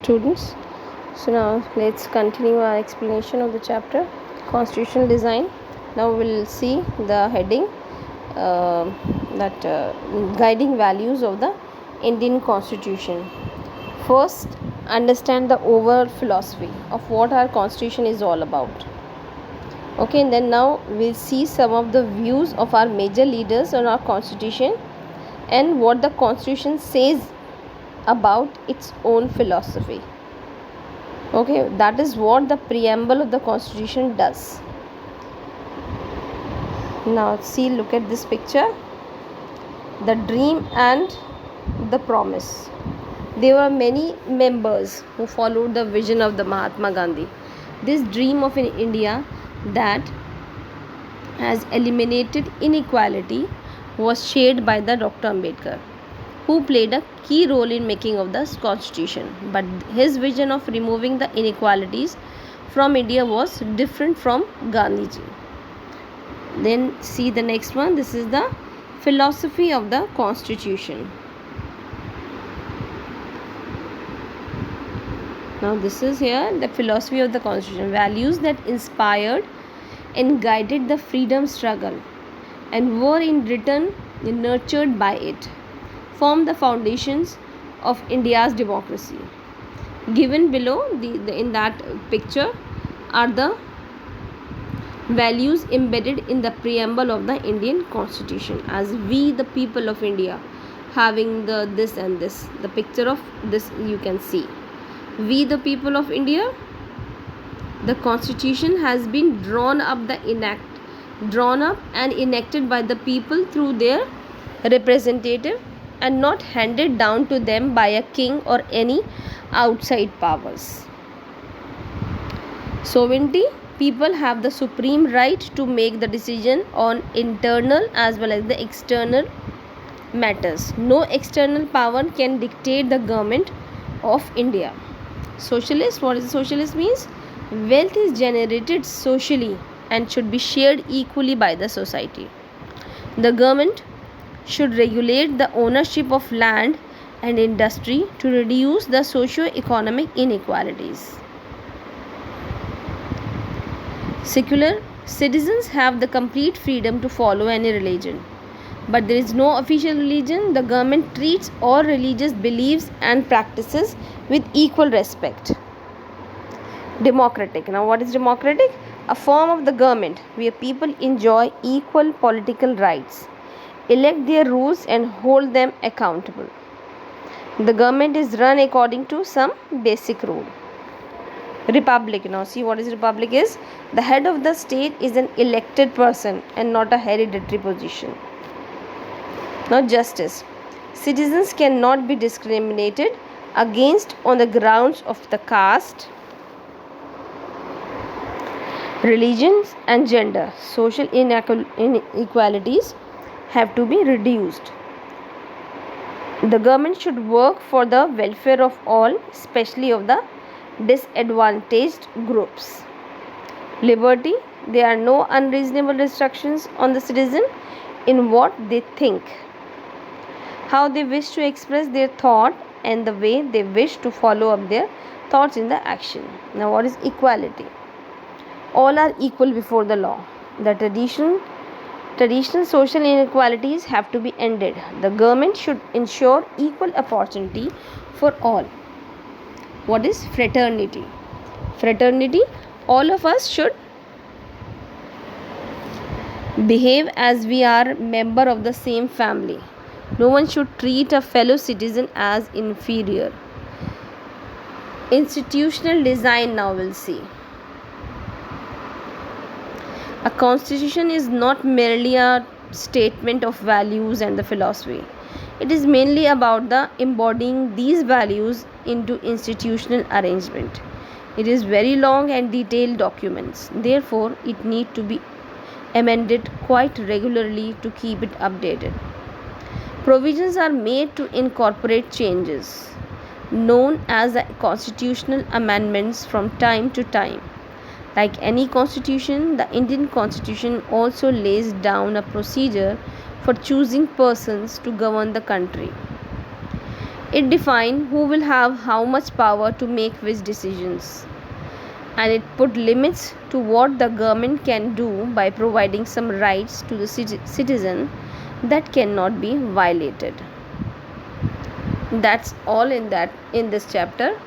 Students. So now let's continue our explanation of the chapter Constitutional Design. Now we'll see the heading uh, that guiding values of the Indian Constitution. First, understand the overall philosophy of what our Constitution is all about. Okay, and then now we'll see some of the views of our major leaders on our Constitution and what the Constitution says about its own philosophy. Okay, that is what the preamble of the Constitution does. Now see, look at this picture. The dream and the promise. There were many members who followed the vision of the Mahatma Gandhi. This dream of an India that has eliminated inequality was shared by the Dr. Ambedkar, who played a key role in making of the constitution. But his vision of removing the inequalities from India was different from Gandhiji. Then see the next one. This is the philosophy of the constitution. Now this is here the philosophy of the constitution. Values that inspired and guided the freedom struggle and were in return nurtured by it form the foundations of India's democracy. Given below in that picture are the values embedded in the preamble of the Indian Constitution. As we the people of India having the this and this, the picture of this you can see. We the people of India, the Constitution has been drawn up and enacted by the people through their representative and not handed down to them by a king or any outside powers. Sovereignty, people have the supreme right to make the decision on internal as well as the external matters. No external power can dictate the government of India. Socialist, what is socialist means? Wealth is generated socially and should be shared equally by the society. The government should regulate the ownership of land and industry to reduce the socio-economic inequalities. Secular citizens have the complete freedom to follow any religion, but there is no official religion. The government treats all religious beliefs and practices with equal respect. Democratic. Now what is democratic? A form of the government where people enjoy equal political rights, elect their rules and hold them accountable. The government is run according to some basic rule. Republic. Now see what is republic is. The head of the state is an elected person and not a hereditary position. Now justice. Citizens cannot be discriminated against on the grounds of the caste, religions and gender. Social inequalities have to be reduced. The government should work for the welfare of all, especially of the disadvantaged groups. Liberty, there are no unreasonable restrictions on the citizen in what they think, how they wish to express their thought and the way they wish to follow up their thoughts in the action. Now what is equality? All are equal before the law. The traditional social inequalities have to be ended. The government should ensure equal opportunity for all. What is fraternity? Fraternity, all of us should behave as we are member of the same family. No one should treat a fellow citizen as inferior. Institutional design, now we'll see. A constitution is not merely a statement of values and the philosophy. It is mainly about the embodying these values into institutional arrangement. It is very long and detailed documents. Therefore, it need to be amended quite regularly to keep it updated. Provisions are made to incorporate changes known as the constitutional amendments from time to time. Like any constitution, the Indian Constitution also lays down a procedure for choosing persons to govern the country. It defined who will have how much power to make which decisions, and it put limits to what the government can do by providing some rights to the citizen that cannot be violated. That's all in this chapter.